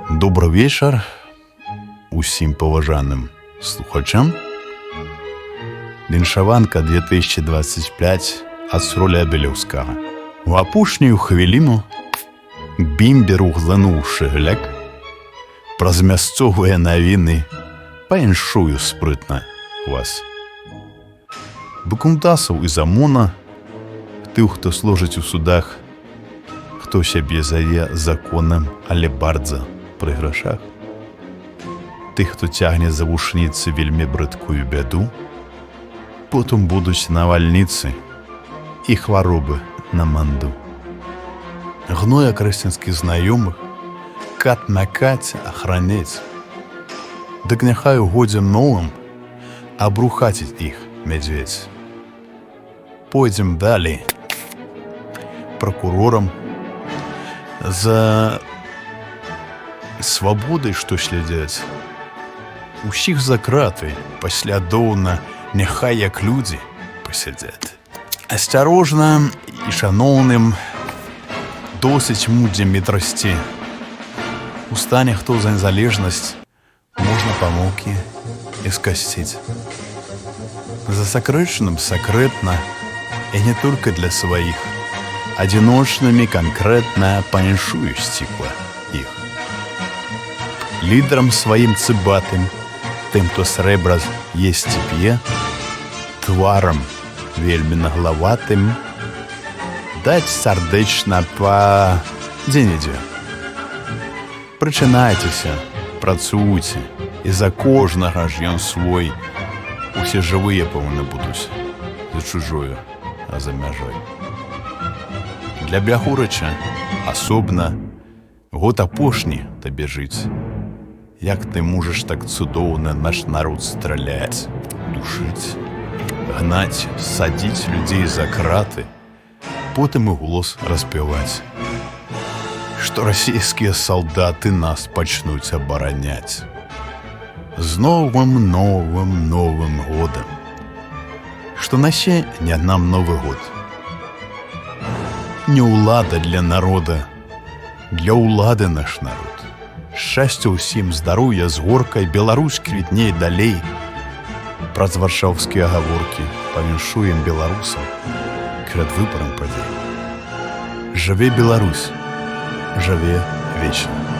Добрый вечер усім поважаним слухачам. Віншаванка 2025 ад Сроля Белёўскага. У апошнюю хвіліну бімбер углынуўшы гляк праз мясцовыя навіны паіншую спрытна вас. Быкунтасаў і замона, тых, хто служыць у судах, хто сябе заве законам, але бардза пры грашах. Тых, хто цягне за вушніцы вельмі брыдкую бяду, потым будуць навальніцы і хваробы на манду. Гноя крысцянскіх знаёмых, кат на каце ахраняць. Дык няхай у годзе новым абрухаціць іх мядзведзь. Пойдзем далей. Прокурорам за свабодай, што слядзяць. Усіх за краты паслядоўна няхай як людзі пасядзяць. Асцярожна і шаноўным досыць мудзем метрасці. У стане хто за незалежнасць можна памылкі і скасціць. За сакрэчным сакрэтна і не толькі для сваіх, адзіночнымі канкрэтна панішую сцікла іх. Лідарам сваім цыбатым, тым, хто срэбра есць і п'е, тварам вельмі наглаватым, даць сардэчна па дзе-нідзе. Прычынайцеся, працуйце, і за кожнага ж ён свой. Усе жывыя пэўна будуць за чужою, а за мяжой. Для Бягурыча асобна год апошні табе жыць. Як ты можаш так цудоўна наш народ страляць, душыць, гнаць, садзіць людзей за краты, потым і голос распяваць, што расійскія салдаты нас пачнуць абараняць. З новым годам, што насе не нам Новы год. Не ўлада для народа, для ўлады наш народ. Шчасця ўсім, здароўя з горкай, Беларусь квітней далей. Праз варшаўскія гаворкі павіншуем беларусаў перад выбарам падзей. Жыве Беларусь, жыве вечна.